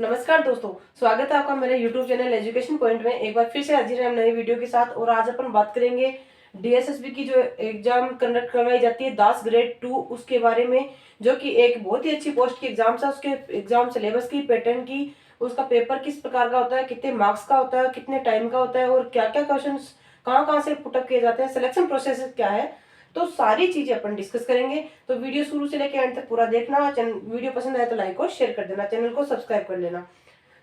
नमस्कार दोस्तों, स्वागत है आपका मेरे YouTube चैनल एजुकेशन पॉइंट में। एक बार फिर से हाजिर है हम नई वीडियो के साथ। और आज अपन बात करेंगे डीएसएसबी की जो एग्जाम कंडक्ट करवाई जाती है दास ग्रेड 2 उसके बारे में, जो कि एक बहुत ही अच्छी पोस्ट की एग्जाम है। उसके एग्जाम सिलेबस की, पैटर्न की, उसका पेपर किस प्रकार का होता है, कितने मार्क्स का होता है, कितने टाइम का होता है और क्या क्या क्वेश्चन कहाँ कहाँ से पुटअप किए जाते हैं, सिलेक्शन प्रोसेस क्या है, तो सारी चीजें अपन डिस्कस करेंगे। तो वीडियो शुरू से लेकर एंड तक पूरा देखना। वीडियो पसंद आए तो लाइक और शेयर कर देना, चैनल को सब्सक्राइब कर लेना।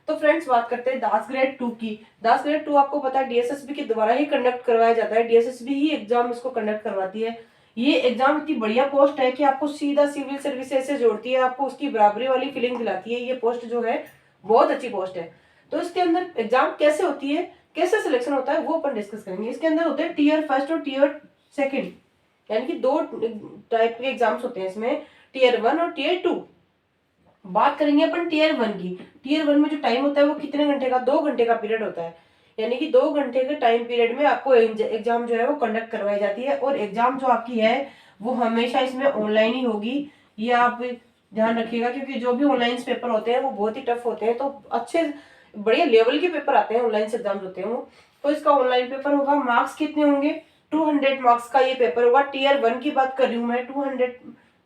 तो फ्रेंड्स, बात करते हैं दास ग्रेड 2 की। दास ग्रेड 2 आपको पता है डीएसएसबी के द्वारा ही कंडक्ट करवाया जाता है। डीएसएसबी ही एग्जाम इसको कंडक्ट करवाती है। ये एग्जाम इतनी बढ़िया पोस्ट है कि आपको सीधा सिविल सर्विसेज से जोड़ती है, आपको उसकी बराबरी वाली फीलिंग दिलाती है। ये पोस्ट जो है बहुत अच्छी पोस्ट है। तो इसके अंदर एग्जाम कैसे होती है, कैसे सिलेक्शन होता है, वो अपन डिस्कस करेंगे। इसके अंदर होते हैं टीयर फर्स्ट और टीयर सेकेंड, यानी कि दो टाइप के एग्जाम्स होते हैं इसमें, टीयर 1 और टीयर 2। बात करेंगे अपन टीयर 1 की। टीयर 1 में जो टाइम होता है वो कितने घंटे का, 2 घंटे का पीरियड होता है। यानी कि 2 घंटे के टाइम पीरियड में आपको एग्जाम जो है वो कंडक्ट करवाई जाती है। और एग्जाम जो आपकी है वो हमेशा इसमें ऑनलाइन ही होगी, ये आप ध्यान रखिएगा। क्योंकि जो भी ऑनलाइन पेपर होते हैं वो बहुत ही टफ होते हैं, तो अच्छे बढ़िया लेवल के पेपर आते हैं, ऑनलाइन एग्जाम होते हैं वो। तो इसका ऑनलाइन पेपर होगा। मार्क्स कितने होंगे, 200 मार्क्स का ये पेपर होगा। टीयर 1 की बात कर रही हूँ मैं, 200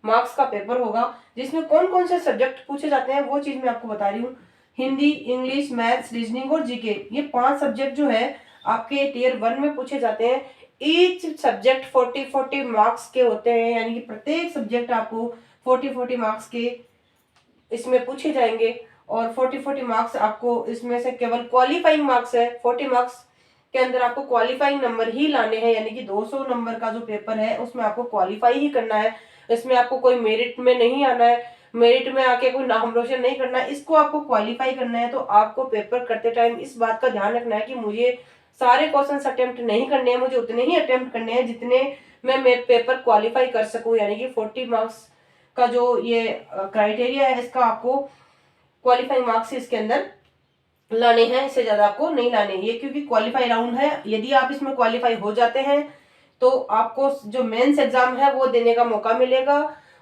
मार्क्स का पेपर होगा, जिसमें कौन कौन से सब्जेक्ट पूछे जाते हैं वो चीज मैं आपको बता रही हूँ। हिंदी, इंग्लिश, मैथ्स, रीजनिंग और जीके, ये 5 सब्जेक्ट जो है आपके टीयर 1 में पूछे जाते हैं। ईच सब्जेक्ट 40-40 मार्क्स के होते हैं, यानी कि प्रत्येक सब्जेक्ट आपको 40-40 मार्क्स के इसमें पूछे जाएंगे। और 40-40 मार्क्स आपको इसमें से केवल क्वालिफाइंग मार्क्स है। 40 मार्क्स के अंदर आपको क्वालिफाइंग नंबर ही लाने हैं, यानी कि 200 नंबर का जो पेपर है उसमें आपको क्वालिफाई ही करना है। इसमें आपको कोई मेरिट में नहीं आना है, मेरिट में आके कोई नाम रोशन नहीं करना है, इसको आपको क्वालिफाई करना है। तो आपको पेपर करते टाइम इस बात का ध्यान रखना है कि मुझे सारे क्वेश्चन अटेम्प्ट नहीं करने हैं, मुझे उतने ही अटेम्प्ट करने हैं जितने मैं पेपर क्वालिफाई कर सकूं। यानी कि 40 मार्क्स का जो ये क्राइटेरिया है, इसका आपको क्वालिफाइंग मार्क्स इसके अंदर लाने हैं, इससे ज्यादा आपको नहीं लाने। ये क्योंकि क्वालिफाई राउंड है, यदि आप इसमें क्वालिफाई हो जाते हैं तो आपको जो मेंस एग्जाम है वो देने का मौका मिलेगा।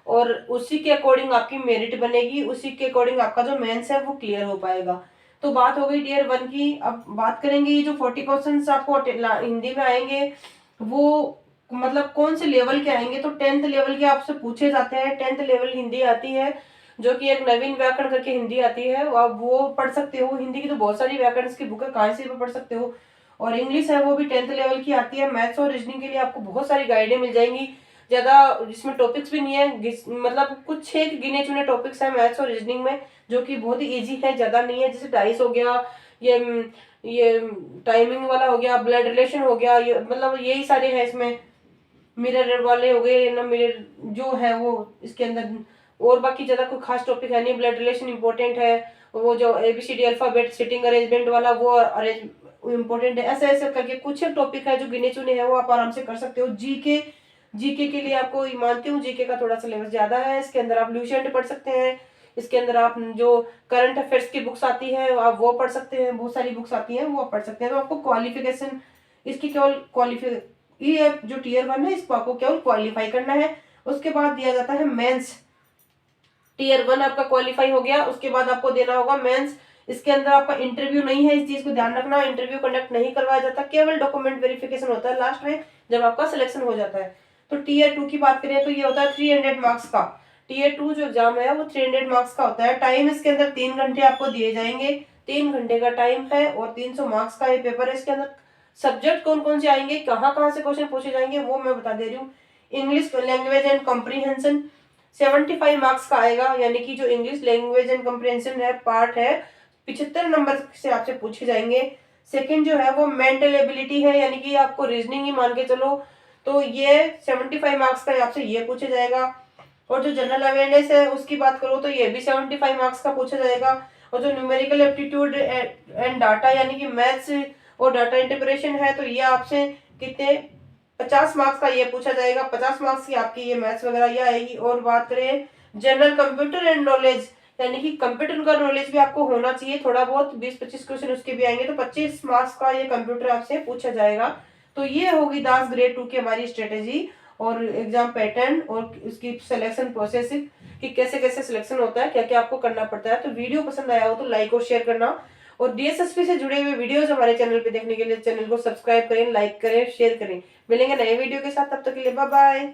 और उसी के अकॉर्डिंग आपकी मेरिट बनेगी, उसी के अकॉर्डिंग आपका जो मेंस है वो क्लियर हो पाएगा। तो बात हो गई टीयर 1 की। अब बात करेंगे ये जो 40 क्वेश्चन आपको हिंदी में आएंगे वो मतलब कौन से लेवल के आएंगे, तो 10th लेवल के आपसे पूछे जाते हैं। 10th लेवल हिंदी आती है, जो कि एक नवीन व्याकरण करके हिंदी आती है, आप वो पढ़ सकते हो। हिंदी की तो बहुत सारी व्याकरण की बुक है, कहाँ से भी पढ़ सकते हो। और इंग्लिश है वो भी 10th लेवल की आती है। मैथ्स और रीजनिंग के लिए आपको बहुत सारी गाइडें मिल जाएंगी। ज्यादा इसमें टॉपिक्स भी नहीं है, मतलब कुछ 6 गिने चुने टॉपिक्स है मैथ्स और रीजनिंग में, जो कि बहुत ही इजी है, ज्यादा नहीं है। जैसे डाइस हो गया, ये टाइमिंग वाला हो गया, ब्लड रिलेशन हो गया, ये मतलब यही सारे हैं इसमें। मिरर वाले हो गए ना, मिरर जो है वो इसके अंदर। और बाकी ज्यादा कोई खास टॉपिक है नहीं। ब्लड रिलेशन इंपॉर्टेंट है, वो जो एबीसीडी अल्फाबेट सिटिंग अरेंजमेंट वाला वो अरेंज इंपॉर्टेंट है। ऐसे ऐसे करके कुछ टॉपिक है जो गिने चुने हैं, वो आप आराम से कर सकते हो। जीके, जीके के लिए आपको मानती हूँ जीके का थोड़ा सिलेबस ज्यादा है। इसके अंदर आप ल्यूसेंट पढ़ सकते हैं, इसके अंदर आप जो करंट अफेयर्स की बुक्स आती है आप वो पढ़ सकते हैं, बहुत सारी बुक्स आती हैं वो आप पढ़ सकते हैं। तो आपको क्वालिफिकेशन इसकी केवल ये जो टीयर 1 है इसको आपको केवल क्वालिफाई करना है। उसके बाद दिया जाता है मेंस। टीयर 1 आपका क्वालिफाई हो गया, उसके बाद आपको देना होगा मेंस। इसके अंदर आपका इंटरव्यू नहीं है, इस चीज को ध्यान रखना। इंटरव्यू कंडक्ट नहीं करवाया जाता, केवल डॉक्यूमेंट वेरिफिकेशन होता है लास्ट में जब आपका सिलेक्शन हो जाता है। तो टीयर 2 की बात करें तो ये होता है 300 मार्क्स का। टीयर 2 जो एग्जाम है वो 300 मार्क्स का होता है। टाइम इसके अंदर 3 घंटे आपको दिए जाएंगे, 3 घंटे का टाइम है और 300 मार्क्स का ये पेपर है। इसके अंदर सब्जेक्ट कौन कौन से आएंगे, कहाँ कहाँ से क्वेश्चन पूछे जाएंगे वो मैं बता दे रही हूँ। English language and comprehension 75 marks का आएगा, यानी कि जो इंग्लिश लैंग्वेज एंड कॉम्प्रीहेंशन है पार्ट है 75 नंबर से आपसे पूछे जाएंगे। सेकंड जो है वो मेंटल एबिलिटी है, यानी कि आपको रीजनिंग ही मान के चलो, तो ये 75 मार्क्स का आपसे ये पूछा जाएगा। और जो जनरल अवेयरनेस है उसकी बात करो तो ये भी 75 मार्क्स का पूछा जाएगा। और जो न्यूमेरिकल एप्टीट्यूड एंड डाटा यानी कि मैथ्स और डाटा इंटीग्रेशन है, तो ये आपसे कितने 50 मार्क्स का ये पूछा जाएगा। 50 मार्क्स की आपकी ये मैथ्स वगैरह ये आएगी। और बात करें जनरल कंप्यूटर एंड नॉलेज, यानी कि कंप्यूटर का नॉलेज भी आपको होना चाहिए थोड़ा बहुत, 20-25 क्वेश्चन उसके भी आएंगे, तो 25 मार्क्स का ये कंप्यूटर आपसे पूछा जाएगा। तो ये होगी दास ग्रेड 2 की हमारी स्ट्रेटेजी और एग्जाम पैटर्न और इसकी सिलेक्शन प्रोसेस कि कैसे कैसे सिलेक्शन होता है, क्या क्या आपको करना पड़ता है। तो वीडियो पसंद आया हो तो लाइक और शेयर करना, और डीएसएसपी से जुड़े हुए वीडियोस हमारे चैनल पे देखने के लिए चैनल को सब्सक्राइब करें, लाइक करें, शेयर करें। मिलेंगे नए वीडियो के साथ, तब तक के लिए बाय बाय।